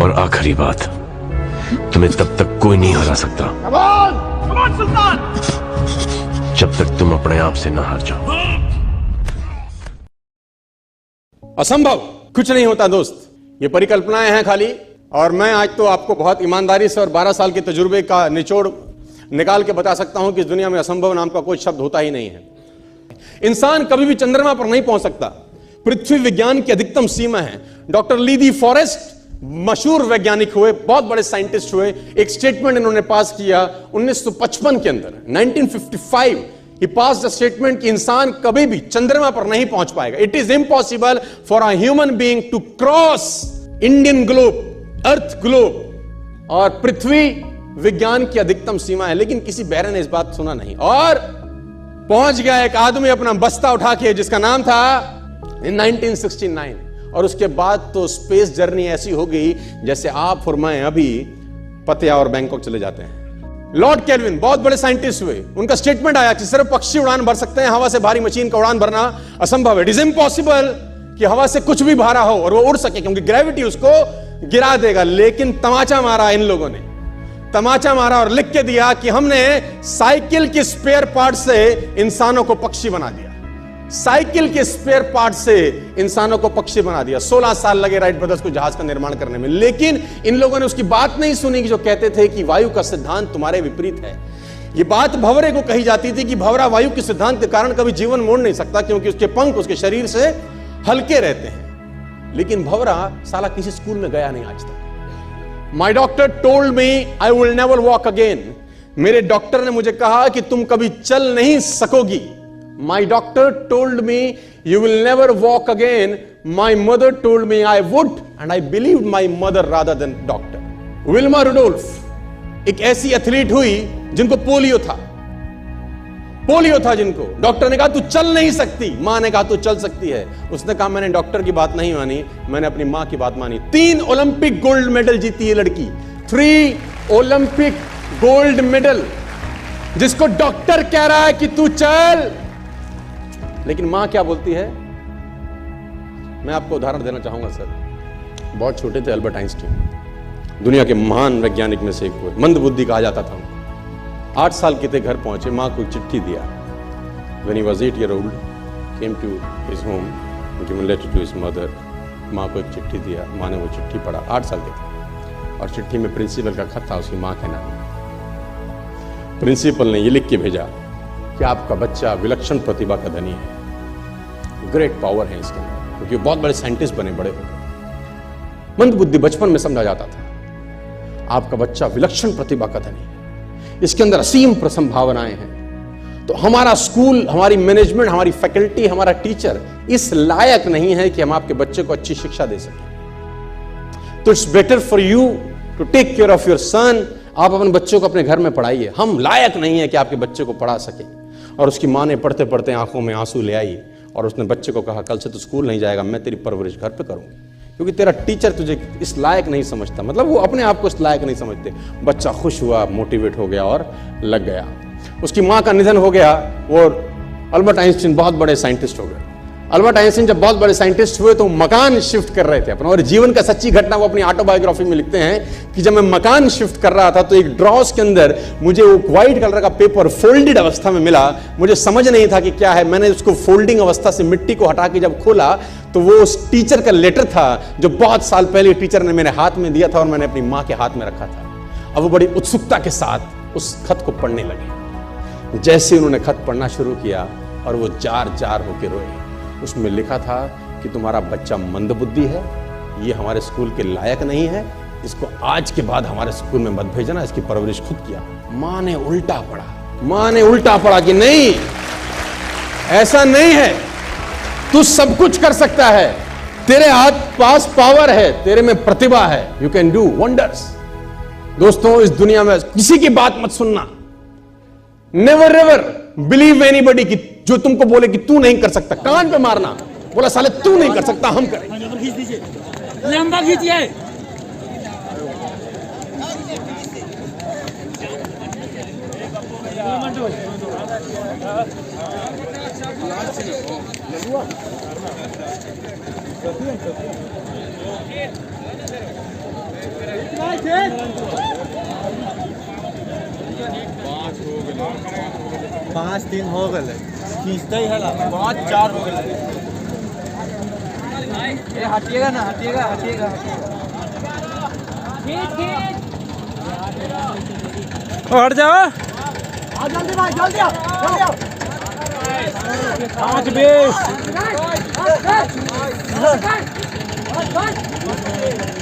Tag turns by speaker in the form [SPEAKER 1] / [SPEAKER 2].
[SPEAKER 1] और आखिरी बात, तुम्हें तब तक कोई नहीं हरा सकता जब तक तुम अपने आप से ना हार जाओ।
[SPEAKER 2] असंभव कुछ नहीं होता दोस्त, ये परिकल्पनाएं हैं खाली। और मैं आज तो आपको बहुत ईमानदारी से और 12 साल के तजुर्बे का निचोड़ निकाल के बता सकता हूं कि इस दुनिया में असंभव नाम का कोई शब्द होता ही नहीं है। इंसान कभी भी चंद्रमा पर नहीं पहुंच सकता, पृथ्वी विज्ञान की अधिकतम सीमा है। डॉक्टर ली दी फॉरेस्ट मशहूर वैज्ञानिक हुए, बहुत बड़े साइंटिस्ट हुए। एक स्टेटमेंट इन्होंने पास किया 1955 के अंदर, 1955 ही पास द स्टेटमेंट कि इंसान कभी भी चंद्रमा पर नहीं पहुंच पाएगा। It is impossible for a human being to cross Indian globe, earth globe. और पृथ्वी विज्ञान की अधिकतम सीमा है, लेकिन किसी बहरे ने इस बात सुना नहीं और पहुंच गया एक आदमी अपना बस्ता उठा के, जिसका नाम था इन 1969। और उसके बाद तो स्पेस जर्नी ऐसी हो गई जैसे आप और मैं अभी पतिया और बैंकॉक चले जाते हैं। लॉर्ड केल्विन बहुत बड़े साइंटिस्ट हुए, उनका स्टेटमेंट आया कि सिर्फ पक्षी उड़ान भर सकते हैं, हवा से भारी मशीन का उड़ान भरना असंभव है। इट इज इम्पॉसिबल कि हवा से कुछ भी भारा हो और वो उड़ सके, क्योंकि ग्रेविटी उसको गिरा देगा। लेकिन तमाचा मारा इन लोगों ने, तमाचा मारा और लिख के दिया कि हमने साइकिल के स्पेयर पार्ट से इंसानों को पक्षी बना दिया। साइकिल के स्पेयर पार्ट से इंसानों को पक्षी बना दिया। 16 साल लगे राइट ब्रदर्स को जहाज का निर्माण करने में, लेकिन इन लोगों ने उसकी बात नहीं सुनी कि जो कहते थे कि वायु का सिद्धांत तुम्हारे विपरीत है। यह बात भंवरे को कही जाती थी कि भंवरा वायु के सिद्धांत के कारण कभी जीवन मोड़ नहीं सकता, क्योंकि उसके पंख उसके शरीर से हल्के रहते हैं। लेकिन भंवरा साला किसी स्कूल में गया नहीं आज तक। माई doctor told me I will never walk again. मेरे डॉक्टर ने मुझे कहा कि तुम कभी चल नहीं सकोगी। My doctor told me you will never walk again. My mother told me I would, and I believed my mother rather than doctor. Wilma Rudolph एक ऐसी एथलीट हुई जिनको पोलियो था जिनको डॉक्टर ने कहा तू चल नहीं सकती, मां ने कहा तू चल सकती है। उसने कहा मैंने डॉक्टर की बात नहीं मानी, मैंने अपनी मां की बात मानी। 3 ओलंपिक गोल्ड मेडल जीती है लड़की, 3 ओलंपिक गोल्ड मेडल, जिसको डॉक्टर कह रहा है कि तू चल। लेकिन मां क्या बोलती है? मैं आपको उदाहरण देना चाहूंगा सर। बहुत छोटे थे अल्बर्ट आइंस्टीन, दुनिया के महान वैज्ञानिक में से एक हुए, मंद बुद्धि कहा जाता था। 8 साल के थे, घर पहुंचे, मां को चिट्ठी दिया। When he was 8 years old, came to his home, given letter to his mother. मां को एक चिट्ठी दिया, मां ने वो चिट्ठी पढ़ा। 8 साल के थे और चिट्ठी में प्रिंसिपल का खत था, उसकी मां के नाम। प्रिंसिपल ने ये लिख के भेजा कि आपका बच्चा विलक्षण प्रतिभा का धनी है, ग्रेट पावर है इसके अंदर, क्योंकि बहुत बड़े साइंटिस्ट बने, बड़े हो गए। मंद बुद्धि बचपन में समझा जाता था। आपका बच्चा विलक्षण प्रतिभा का धनी है, इसके अंदर असीम संभावनाएं हैं। तो हमारा स्कूल, हमारी मैनेजमेंट, हमारी फैकल्टी, हमारा टीचर इस लायक नहीं है कि हम आपके बच्चे को अच्छी शिक्षा दे सकें। तो it's better for you to take care of your son. आप अपने बच्चों को अपने घर में पढ़ाइए, हम लायक नहीं है कि आपके बच्चे को पढ़ा सके। और उसकी मां ने पढ़ते पढ़ते आंखों में आंसू ले आई और उसने बच्चे को कहा कल से तू स्कूल नहीं जाएगा, मैं तेरी परवरिश घर पे करूंगी, क्योंकि तेरा टीचर तुझे इस लायक नहीं समझता। मतलब वो अपने आप को इस लायक नहीं समझते। बच्चा खुश हुआ, मोटिवेट हो गया और लग गया। उसकी मां का निधन हो गया, वो अल्बर्ट आइंस्टीन बहुत बड़े साइंटिस्ट हो गए। अल्बर्ट आइंस्टीन जब बहुत बड़े साइंटिस्ट हुए तो मकान शिफ्ट कर रहे थे अपना, और जीवन का सच्ची घटना वो अपनी ऑटोबायोग्राफी में लिखते हैं कि जब मैं मकान शिफ्ट कर रहा था तो एक ड्रॉस के अंदर मुझे वो व्हाइट कलर का पेपर फोल्डेड अवस्था में मिला। मुझे समझ नहीं था कि क्या है। मैंने उसको फोल्डिंग अवस्था से मिट्टी को हटा के जब खोला तो वो उस टीचर का लेटर था जो बहुत साल पहले टीचर ने मेरे हाथ में दिया था और मैंने अपनी मां के हाथ में रखा था। अब वो बड़ी उत्सुकता के साथ उस खत को पढ़ने लगे। जैसे उन्होंने खत पढ़ना शुरू किया और वो जार जार होकर रोए। उसमें लिखा था कि तुम्हारा बच्चा मंदबुद्धि है, ये हमारे स्कूल के लायक नहीं है, इसको आज के बाद हमारे स्कूल में मत भेजना, इसकी परवरिश खुद किया। मां ने उल्टा पढ़ा कि नहीं, ऐसा नहीं है, तू सब कुछ कर सकता है, तेरे हाथ पास पावर है, तेरे में प्रतिभा है, यू कैन डू वंडर्स। दोस्तों, इस दुनिया में किसी की बात मत सुनना। नेवर एवर बिलीव एनीबॉडी कि जो तुमको बोले कि तू नहीं कर सकता, कान पे मारना, बोला साले तू नहीं कर सकता, हम करेंगे।
[SPEAKER 3] लंबा खींचिए।
[SPEAKER 4] पाँच तीन हो गए खींचते ही है 5-4 हो गए हटिएगा ना हटिएगा हट जाओ जल्दी भाई जल्दी आओ 5-20